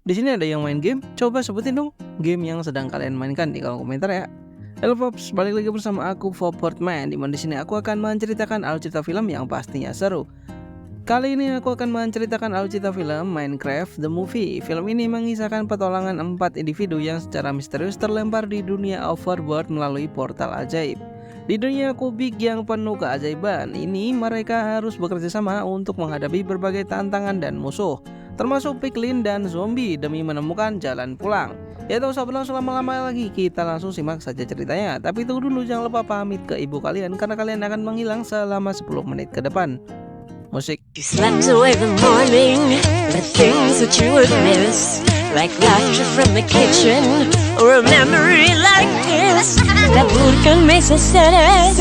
Di sini ada yang main game, coba sebutin dong game yang sedang kalian mainkan di kolom komentar ya. Halo Pops, balik lagi bersama aku Popportman, dimana di sini aku akan menceritakan alur cerita film yang pastinya seru. Kali ini aku akan menceritakan alur cerita film Minecraft The Movie. Film ini mengisahkan petualangan 4 individu yang secara misterius terlempar di dunia overworld melalui portal ajaib. Di dunia kubik yang penuh keajaiban ini, mereka harus bekerja sama untuk menghadapi berbagai tantangan dan musuh, termasuk piglin dan zombie demi menemukan jalan pulang. Ya tak usah berlangsung lama-lama lagi, kita langsung simak saja ceritanya. Tapi tunggu dulu, jangan lupa pamit ke ibu kalian karena kalian akan menghilang selama 10 menit ke depan. Musik. You slept away the morning, the things that you would miss, like laughter from the kitchen, or a memory like this, that bukan mesa seres,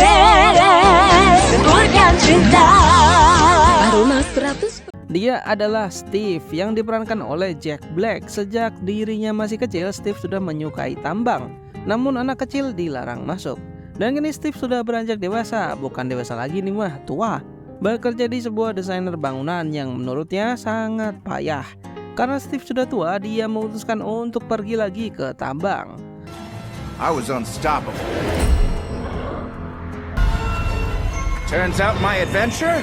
bukan cinta. Aroma 100. Dia adalah Steve yang diperankan oleh Jack Black. Sejak dirinya masih kecil, Steve sudah menyukai tambang. Namun anak kecil dilarang masuk. Dan kini Steve sudah beranjak dewasa, bukan dewasa lagi nih mah, tua. Bekerja di sebuah desainer bangunan yang menurutnya sangat payah. Karena Steve sudah tua, dia memutuskan untuk pergi lagi ke tambang. I was unstoppable. Turns out my adventure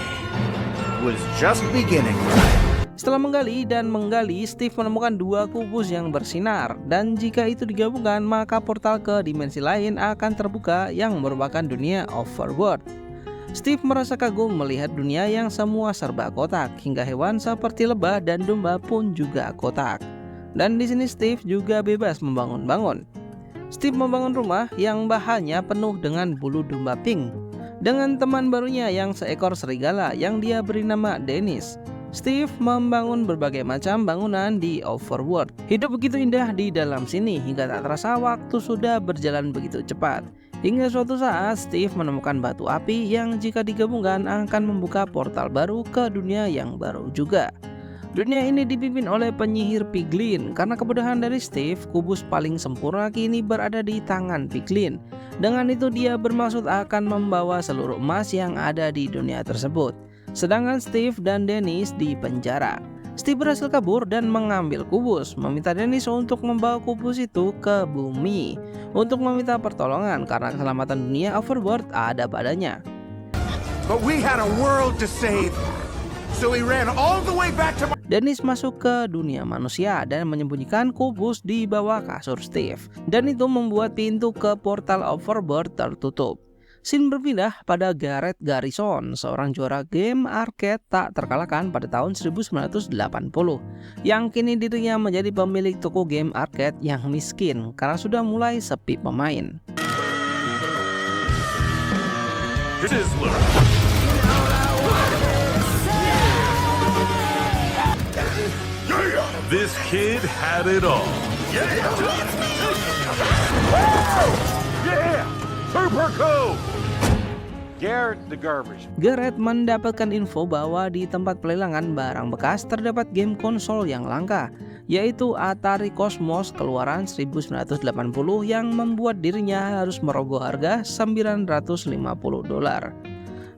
was just beginning. Setelah menggali dan menggali, Steve menemukan 2 kubus yang bersinar. Dan jika itu digabungkan, maka portal ke dimensi lain akan terbuka yang merupakan dunia overworld. Steve merasa kagum melihat dunia yang semua serba kotak, hingga hewan seperti lebah dan domba pun juga kotak. Dan di sini Steve juga bebas membangun-bangun. Steve membangun rumah yang bahannya penuh dengan bulu domba pink. Dengan teman barunya yang seekor serigala yang dia beri nama Dennis, Steve membangun berbagai macam bangunan di overworld. Hidup begitu indah di dalam sini hingga tak terasa waktu sudah berjalan begitu cepat. Hingga suatu saat Steve menemukan batu api yang jika digabungkan akan membuka portal baru ke dunia yang baru juga. Dunia ini dipimpin oleh penyihir piglin. Karena kebodohan dari Steve, kubus paling sempurna kini berada di tangan piglin. Dengan itu dia bermaksud akan membawa seluruh emas yang ada di dunia tersebut. Sedangkan Steve dan Dennis di penjara. Steve berhasil kabur dan mengambil kubus, meminta Dennis untuk membawa kubus itu ke bumi untuk meminta pertolongan karena keselamatan dunia overworld ada padanya. But we had a world to save. So we ran all the way back to Dennis masuk ke dunia manusia dan menyembunyikan kubus di bawah kasur Steve. Dan itu membuat pintu ke portal overworld tertutup. Scene berpindah pada Gareth Garrison, seorang juara game arcade tak terkalahkan pada tahun 1980, yang kini dirinya menjadi pemilik toko game arcade yang miskin karena sudah mulai sepi pemain. This kid had it all. Yeah! Super cool! Gareth mendapatkan info bahwa di tempat pelelangan barang bekas terdapat game konsol yang langka, yaitu Atari Cosmos keluaran 1980 yang membuat dirinya harus merogoh harga $950.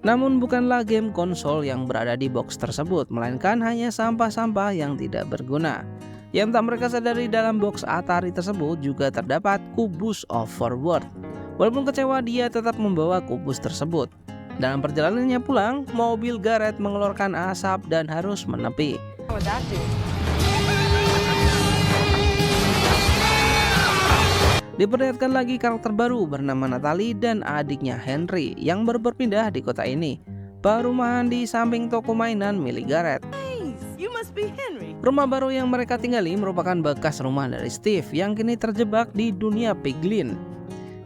Namun bukanlah game konsol yang berada di box tersebut, melainkan hanya sampah-sampah yang tidak berguna. Yang tak mereka sadari, dalam box Atari tersebut juga terdapat kubus overworld. Walaupun kecewa, dia tetap membawa kubus tersebut. Dalam perjalanannya pulang, mobil Gareth mengeluarkan asap dan harus menepi. Diperlihatkan lagi karakter baru bernama Natalie dan adiknya Henry yang baru berpindah di kota ini. Perumahan di samping toko mainan milik Gareth. Rumah baru yang mereka tinggali merupakan bekas rumah dari Steve yang kini terjebak di dunia piglin.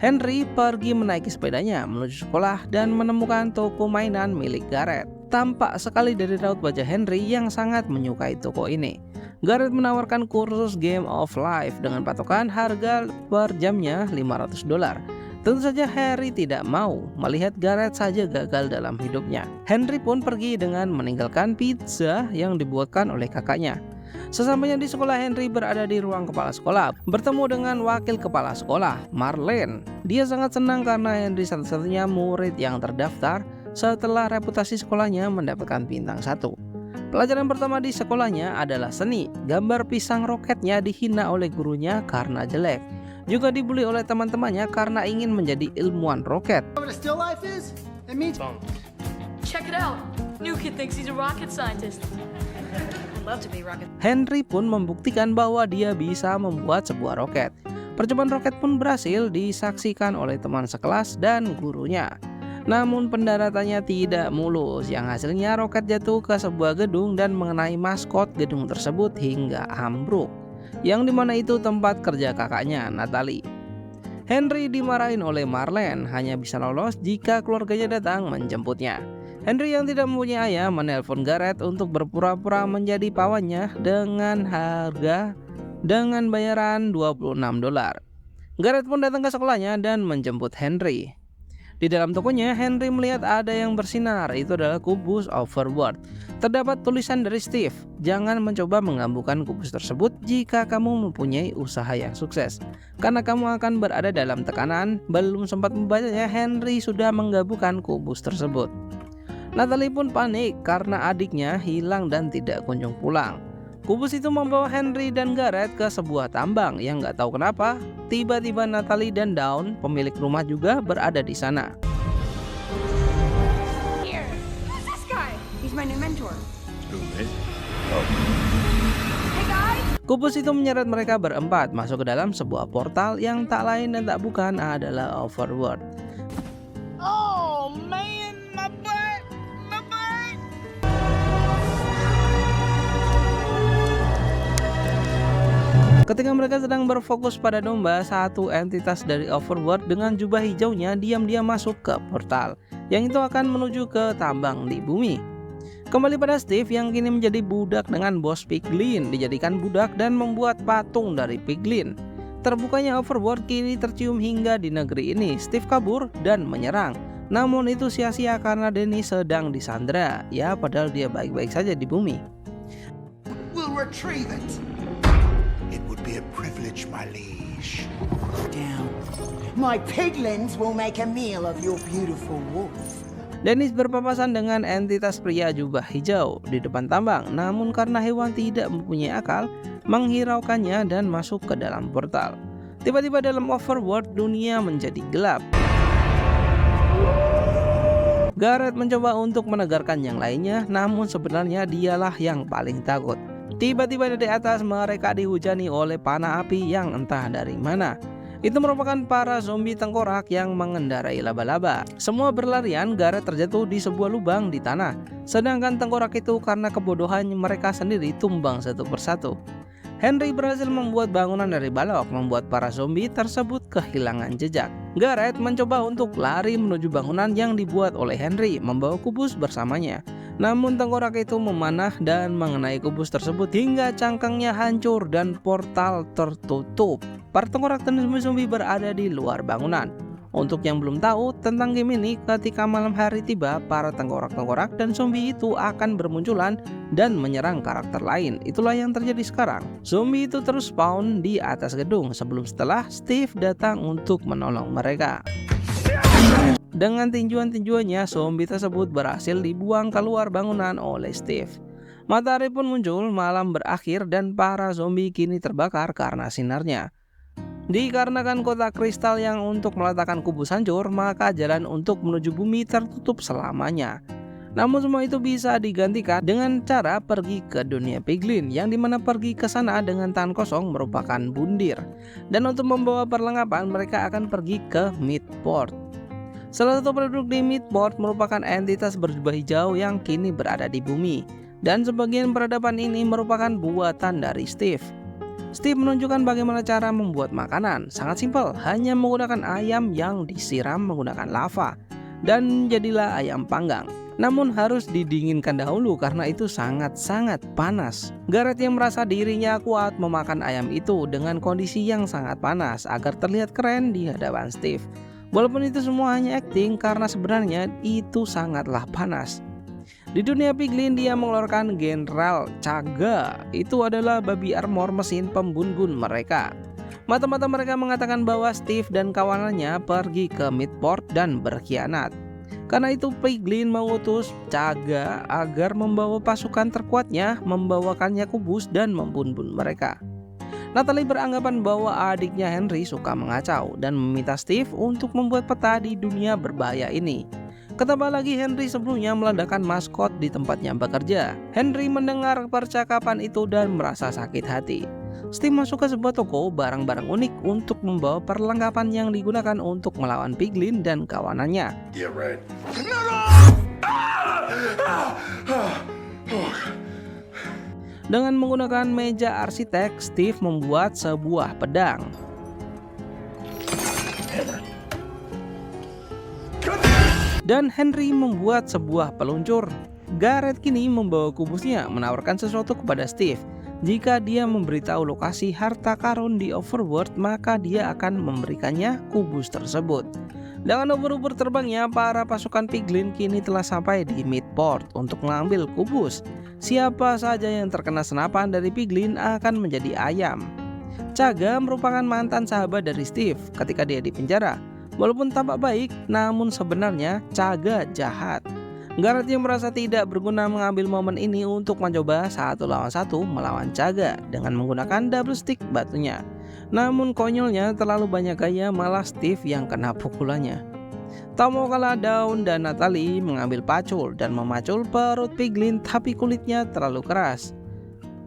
Henry pergi menaiki sepedanya menuju sekolah dan menemukan toko mainan milik Gareth. Tampak sekali dari raut wajah Henry yang sangat menyukai toko ini. Gareth menawarkan kursus Game of Life dengan patokan harga per jamnya $500. Tentu saja Harry tidak mau melihat Gareth saja gagal dalam hidupnya. Henry pun pergi dengan meninggalkan pizza yang dibuatkan oleh kakaknya. Sesampainya di sekolah, Henry berada di ruang kepala sekolah bertemu dengan wakil kepala sekolah, Marlene. Dia sangat senang karena Henry satu-satunya murid yang terdaftar setelah reputasi sekolahnya mendapatkan bintang 1. Pelajaran pertama di sekolahnya adalah seni. Gambar pisang roketnya dihina oleh gurunya karena jelek. Juga dibully oleh teman-temannya karena ingin menjadi ilmuwan roket. Check it out. New kid thinks he's a rocket scientist. I'd love to be rocket. Henry pun membuktikan bahwa dia bisa membuat sebuah roket. Percobaan roket pun berhasil disaksikan oleh teman sekelas dan gurunya. Namun pendaratannya tidak mulus, yang hasilnya roket jatuh ke sebuah gedung dan mengenai maskot gedung tersebut hingga ambruk, yang dimana itu tempat kerja kakaknya, Natalie. Henry dimarahin oleh Marlene, hanya bisa lolos jika keluarganya datang menjemputnya. Henry yang tidak mempunyai ayah menelpon Gareth untuk berpura-pura menjadi pawannya dengan bayaran $26. Gareth pun datang ke sekolahnya dan menjemput Henry. Di dalam tokonya, Henry melihat ada yang bersinar, itu adalah kubus Overworld. Terdapat tulisan dari Steve, jangan mencoba menggabungkan kubus tersebut jika kamu mempunyai usaha yang sukses, karena kamu akan berada dalam tekanan. Belum sempat membacanya, Henry sudah menggabungkan kubus tersebut. Natalie pun panik karena adiknya hilang dan tidak kunjung pulang. Kubus itu membawa Henry dan Gareth ke sebuah tambang yang nggak tahu kenapa tiba-tiba Natalie dan Dawn, pemilik rumah, juga berada di sana. Here. Who's this guy? He's my new mentor. Hey guys. Kubus itu menyeret mereka berempat masuk ke dalam sebuah portal yang tak lain dan tak bukan adalah Overworld. Oh man, my butt! Ketika mereka sedang berfokus pada domba, satu entitas dari Overworld dengan jubah hijaunya diam-diam masuk ke portal, yang itu akan menuju ke tambang di bumi. Kembali pada Steve yang kini menjadi budak dengan bos Piglin, dijadikan budak dan membuat patung dari Piglin. Terbukanya Overworld kini tercium hingga di negeri ini. Steve kabur dan menyerang, namun itu sia-sia karena Dennis sedang disandra. Ya, padahal dia baik-baik saja di bumi. We'll retrieve it. It would be a privilege, my liege. Down. My piglins will make a meal of your beautiful wolf. Dennis berpapasan dengan entitas pria jubah hijau di depan tambang, namun karena hewan tidak mempunyai akal, menghiraukannya dan masuk ke dalam portal. Tiba-tiba dalam Overworld dunia menjadi gelap. Gareth mencoba untuk menegarkan yang lainnya, namun sebenarnya dialah yang paling takut. Tiba-tiba dari atas mereka dihujani oleh panah api yang entah dari mana. Itu merupakan para zombie tengkorak yang mengendarai laba-laba. Semua berlarian, Gareth terjatuh di sebuah lubang di tanah. Sedangkan tengkorak itu karena kebodohan mereka sendiri tumbang satu persatu. Henry berhasil membuat bangunan dari balok, membuat para zombie tersebut kehilangan jejak. Gareth mencoba untuk lari menuju bangunan yang dibuat oleh Henry, membawa kubus bersamanya. Namun tengkorak itu memanah dan mengenai kubus tersebut hingga cangkangnya hancur dan portal tertutup. Para tengkorak dan zombie berada di luar bangunan. Untuk yang belum tahu tentang game ini, ketika malam hari tiba, para tengkorak-tengkorak dan zombie itu akan bermunculan dan menyerang karakter lain. Itulah yang terjadi sekarang. Zombie itu terus spawn di atas gedung setelah Steve datang untuk menolong mereka. Dengan tinjuan-tinjuannya, zombie tersebut berhasil dibuang keluar bangunan oleh Steve. Matahari pun muncul, malam berakhir dan para zombie kini terbakar karena sinarnya. Dikarenakan kotak kristal yang untuk meletakkan kubus hancur, maka jalan untuk menuju bumi tertutup selamanya. Namun semua itu bisa digantikan dengan cara pergi ke dunia Piglin, yang dimana pergi ke sana dengan tangan kosong merupakan bundir. Dan untuk membawa perlengkapan, mereka akan pergi ke Midport. Salah satu penduduk di Midport merupakan entitas berjubah hijau yang kini berada di bumi. Dan sebagian peradaban ini merupakan buatan dari Steve. Steve menunjukkan bagaimana cara membuat makanan. Sangat simpel, hanya menggunakan ayam yang disiram menggunakan lava. Dan jadilah ayam panggang. Namun harus didinginkan dahulu karena itu sangat-sangat panas. Gareth yang merasa dirinya kuat memakan ayam itu dengan kondisi yang sangat panas agar terlihat keren di hadapan Steve. Walaupun itu semua hanya acting karena sebenarnya itu sangatlah panas. Di dunia Piglin dia mengeluarkan General Chaga. Itu adalah babi armor mesin pembunuh mereka. Mata-mata mereka mengatakan bahwa Steve dan kawanannya pergi ke Midport dan berkhianat. Karena itu Piglin mengutus Chaga agar membawa pasukan terkuatnya, membawakannya kubus dan membunuh mereka. Natalie beranggapan bahwa adiknya Henry suka mengacau dan meminta Steve untuk membuat peta di dunia berbahaya ini. Ketambah lagi Henry sebelumnya meledakkan maskot di tempatnya bekerja. Henry mendengar percakapan itu dan merasa sakit hati. Steve masuk ke sebuah toko barang-barang unik untuk membawa perlengkapan yang digunakan untuk melawan Piglin dan kawanannya. Yeah, right. Dengan menggunakan meja arsitek, Steve membuat sebuah pedang. Dan Henry membuat sebuah peluncur. Garrett kini membawa kubusnya, menawarkan sesuatu kepada Steve. Jika dia memberitahu lokasi harta karun di Overworld, maka dia akan memberikannya kubus tersebut. Dengan ubur-ubur terbangnya, para pasukan Piglin kini telah sampai di Midport untuk mengambil kubus. Siapa saja yang terkena senapan dari Piglin akan menjadi ayam. Chaga merupakan mantan sahabat dari Steve ketika dia di penjara. Walaupun tampak baik, namun sebenarnya Chaga jahat. Garrett yang merasa tidak berguna mengambil momen ini untuk mencoba 1 lawan 1 melawan Chaga dengan menggunakan double stick batunya. Namun konyolnya terlalu banyak gaya, malah Steve yang kena pukulannya. Tak mau kalah, Dawn dan Natalie mengambil pacul dan memacul perut Piglin, tapi kulitnya terlalu keras.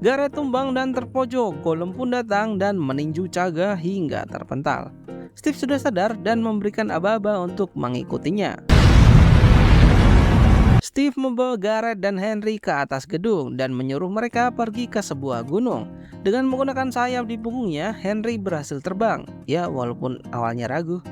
Garrett tumbang dan terpojok. Golem pun datang dan meninju Chaga hingga terpental. Steve sudah sadar dan memberikan aba-aba untuk mengikutinya. Steve membawa Garrett dan Henry ke atas gedung dan menyuruh mereka pergi ke sebuah gunung. Dengan menggunakan sayap di punggungnya, Henry berhasil terbang. Ya, walaupun awalnya ragu.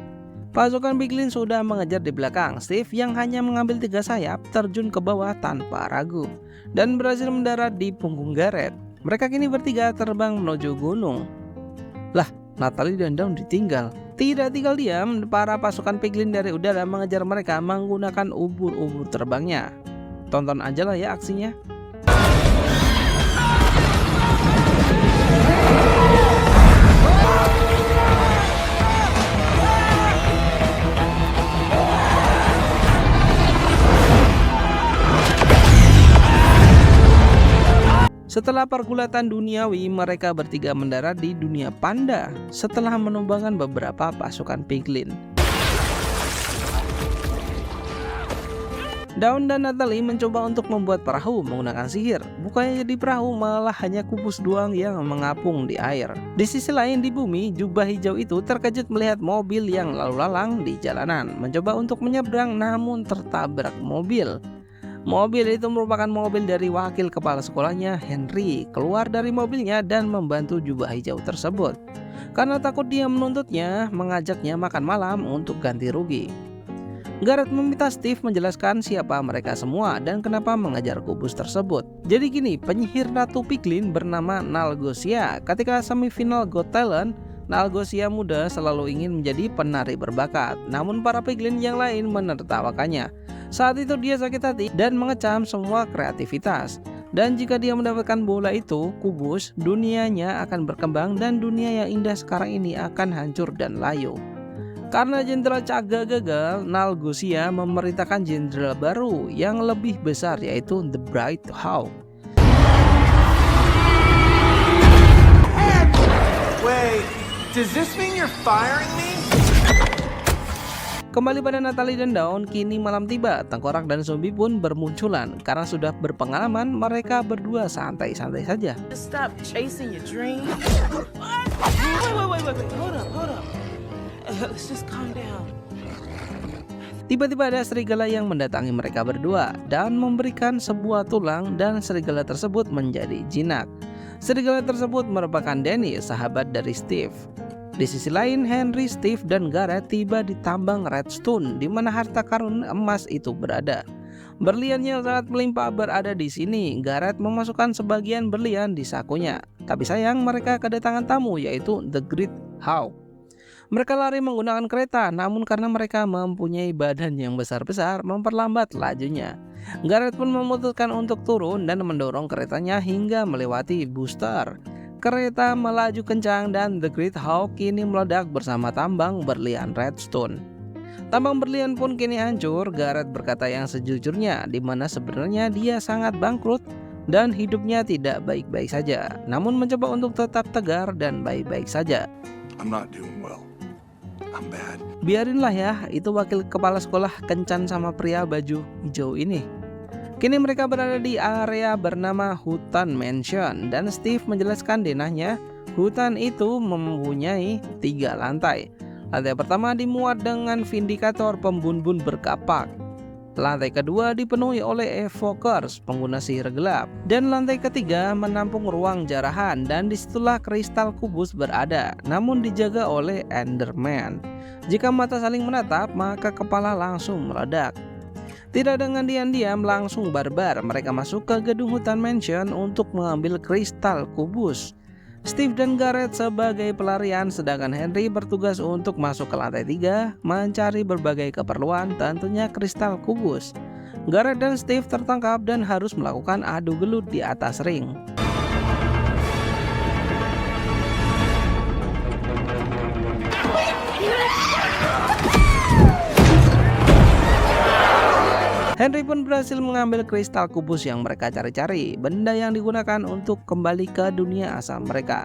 Pasukan Piglin sudah mengejar di belakang. Steve yang hanya mengambil 3 sayap terjun ke bawah tanpa ragu dan berhasil mendarat di punggung Garrett. Mereka kini bertiga terbang menuju gunung. Lah, Natalie dan Dawn ditinggal. Tidak tinggal diam, para pasukan Piglin dari udara mengejar mereka menggunakan ubur-ubur terbangnya. Tonton aja lah ya aksinya. Setelah pergulatan duniawi, mereka bertiga mendarat di dunia panda setelah menumbangkan beberapa pasukan Piglin. Dawn dan Natalie mencoba untuk membuat perahu menggunakan sihir. Bukannya jadi perahu, malah hanya kubus doang yang mengapung di air. Di sisi lain di bumi, jubah hijau itu terkejut melihat mobil yang lalu lalang di jalanan. Mencoba untuk menyeberang namun tertabrak mobil. Mobil itu merupakan mobil dari wakil kepala sekolahnya, Henry. Keluar dari mobilnya dan membantu jubah hijau tersebut. Karena takut dia menuntutnya, mengajaknya makan malam untuk ganti rugi. Garrett meminta Steve menjelaskan siapa mereka semua dan kenapa mengejar kubus tersebut. Jadi gini, penyihir Ratu Piglin bernama Nalgosia. Ketika semifinal Got Talent, Nalgosia muda selalu ingin menjadi penari berbakat. Namun para Piglin yang lain menertawakannya. Saat itu dia sakit hati dan mengecam semua kreativitas. Dan jika dia mendapatkan bola itu, kubus, dunianya akan berkembang dan dunia yang indah sekarang ini akan hancur dan layu. Karena Jenderal Chaga gagal, Nalgosia memerintahkan jenderal baru yang lebih besar, yaitu The Bright Hawk. Wait, does this mean you're firing me? Kembali pada Natalie dan Dawn, kini malam tiba. Tengkorak dan zombie pun bermunculan. Karena sudah berpengalaman, mereka berdua santai-santai saja. Just stop chasing your dream. Wait. Hold up. Let's just calm down. Tiba-tiba ada serigala yang mendatangi mereka berdua dan memberikan sebuah tulang, dan serigala tersebut menjadi jinak. Serigala tersebut merupakan Danny, sahabat dari Steve. Di sisi lain, Henry, Steve, dan Garrett tiba di tambang Redstone di mana harta karun emas itu berada. Berlian yang sangat melimpah berada di sini. Garrett memasukkan sebagian berlian di sakunya. Tapi sayang, mereka kedatangan tamu, yaitu The Great Hawk. Mereka lari menggunakan kereta, namun karena mereka mempunyai badan yang besar-besar, memperlambat lajunya. Garrett pun memutuskan untuk turun dan mendorong keretanya hingga melewati booster. Kereta melaju kencang dan The Great Hawk kini meledak bersama tambang berlian Redstone. Tambang berlian pun kini hancur. Gareth berkata yang sejujurnya, di mana sebenarnya dia sangat bangkrut dan hidupnya tidak baik-baik saja, namun mencoba untuk tetap tegar dan baik-baik saja. I'm not doing well. I'm bad. Biarinlah ya, itu wakil kepala sekolah kencan sama pria baju hijau ini. Kini mereka berada di area bernama Hutan Mansion dan Steve menjelaskan denahnya hutan itu mempunyai 3 lantai. Lantai pertama dimuat dengan vindikator pembun-bun berkapak. Lantai kedua dipenuhi oleh evokers pengguna sihir gelap. Dan lantai ketiga menampung ruang jarahan dan disitulah kristal kubus berada, namun dijaga oleh Enderman. Jika mata saling menatap, maka kepala langsung meledak. Tidak dengan diam-diam, langsung barbar mereka masuk ke gedung Hutan Mansion untuk mengambil kristal kubus. Steve dan Gareth sebagai pelarian, sedangkan Henry bertugas untuk masuk ke lantai 3 mencari berbagai keperluan, tentunya kristal kubus. Gareth dan Steve tertangkap dan harus melakukan adu gelut di atas ring. Henry pun berhasil mengambil kristal kubus yang mereka cari-cari, benda yang digunakan untuk kembali ke dunia asal mereka.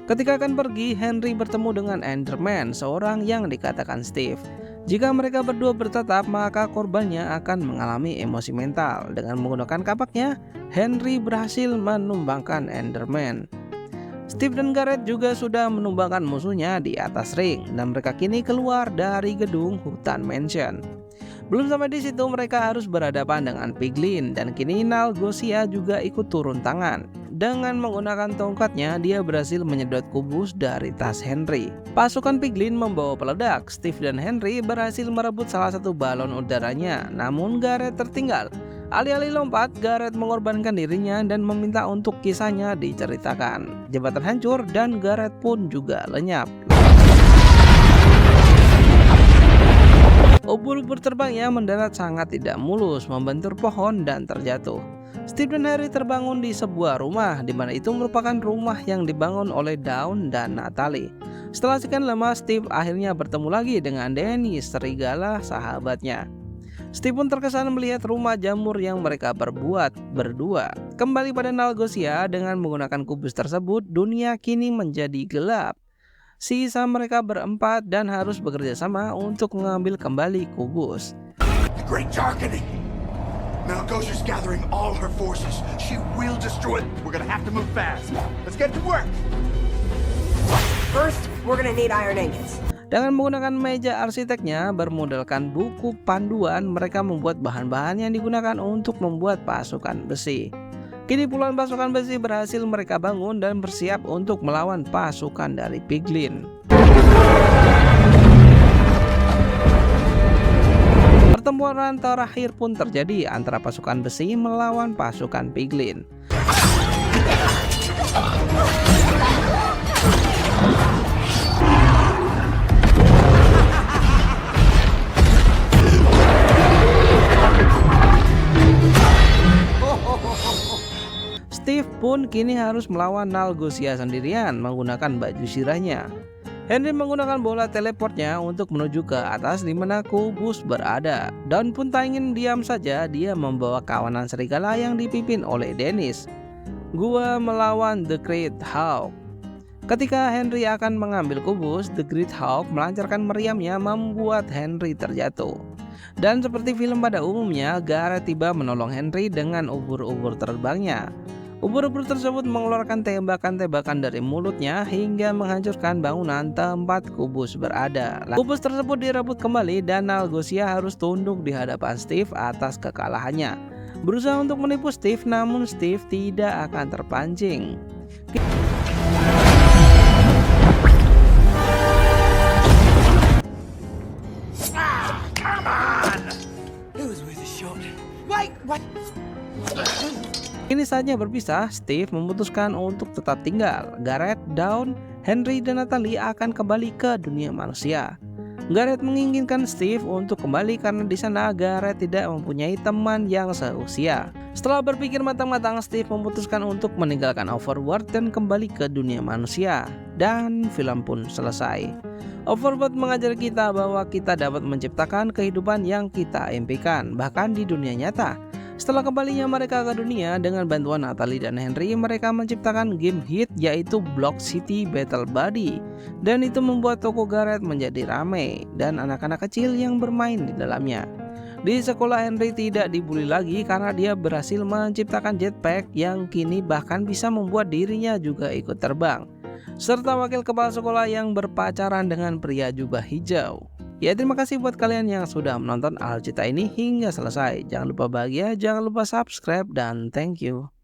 Ketika akan pergi, Henry bertemu dengan Enderman, seorang yang dikatakan Steve. Jika mereka berdua bertatap, maka korbannya akan mengalami emosi mental. Dengan menggunakan kapaknya, Henry berhasil menumbangkan Enderman. Steve dan Gareth juga sudah menumbangkan musuhnya di atas ring, dan mereka kini keluar dari gedung Hutan Mansion. Belum sampai di situ, mereka harus berhadapan dengan Piglin, dan kini Nalgosia juga ikut turun tangan. Dengan menggunakan tongkatnya, dia berhasil menyedot kubus dari tas Henry. Pasukan Piglin membawa peledak. Steve dan Henry berhasil merebut salah satu balon udaranya, namun Gareth tertinggal. Alih-alih lompat, Gareth mengorbankan dirinya dan meminta untuk kisahnya diceritakan. Jembatan hancur dan Gareth pun juga lenyap. Ubur-ubur terbangnya mendarat sangat tidak mulus, membentur pohon dan terjatuh. Steve dan Harry terbangun di sebuah rumah, di mana itu merupakan rumah yang dibangun oleh Dawn dan Natalie. Setelah sekian lama, Steve akhirnya bertemu lagi dengan Dennis, serigala sahabatnya. Steve pun terkesan melihat rumah jamur yang mereka perbuat berdua. Kembali pada Nalgosia, dengan menggunakan kubus tersebut, dunia kini menjadi gelap. Sisa mereka berempat dan harus bekerja sama untuk mengambil kembali kubus. The Great Darkening. Nalgosia's gathering all her forces. She will destroy it. We're gonna have to move fast. Let's get to work. First, we're gonna need iron ingots. Dengan menggunakan meja arsiteknya bermodalkan buku panduan, mereka membuat bahan-bahan yang digunakan untuk membuat pasukan besi. Kini puluhan pasukan besi berhasil mereka bangun dan bersiap untuk melawan pasukan dari Piglin. Pertempuran terakhir pun terjadi antara pasukan besi melawan pasukan Piglin. Steve pun kini harus melawan Nalgosia sendirian menggunakan baju sirahnya. Henry menggunakan bola teleportnya untuk menuju ke atas di mana kubus berada. Dawn pun tak ingin diam saja, dia membawa kawanan serigala yang dipimpin oleh Dennis. Gua melawan The Great Hawk. Ketika Henry akan mengambil kubus, The Great Hawk melancarkan meriamnya membuat Henry terjatuh. Dan seperti film pada umumnya, Gareth tiba menolong Henry dengan ubur-ubur terbangnya. Ubur-ubur tersebut mengeluarkan tembakan-tembakan dari mulutnya hingga menghancurkan bangunan tempat kubus berada. Kubus tersebut direbut kembali dan Nalgosia harus tunduk di hadapan Steve atas kekalahannya. Berusaha untuk menipu Steve, namun Steve tidak akan terpancing. Kini saatnya berpisah. Steve memutuskan untuk tetap tinggal. Gareth, Dawn, Henry, dan Natalie akan kembali ke dunia manusia. Gareth menginginkan Steve untuk kembali karena di sana Gareth tidak mempunyai teman yang seusia. Setelah berpikir matang-matang, Steve memutuskan untuk meninggalkan Overworld dan kembali ke dunia manusia. Dan film pun selesai. Overboard mengajar kita bahwa kita dapat menciptakan kehidupan yang kita impikan, bahkan di dunia nyata. Setelah kembalinya mereka ke dunia dengan bantuan Natalie dan Henry, mereka menciptakan game hit yaitu Block City Battle Buddy. Dan itu membuat toko Garrett menjadi ramai dan anak-anak kecil yang bermain di dalamnya. Di sekolah Henry tidak dibully lagi karena dia berhasil menciptakan jetpack yang kini bahkan bisa membuat dirinya juga ikut terbang. Serta wakil kepala sekolah yang berpacaran dengan pria jubah hijau. Ya, terima kasih buat kalian yang sudah menonton Alcita ini hingga selesai. Jangan lupa bahagia, jangan lupa subscribe, dan thank you.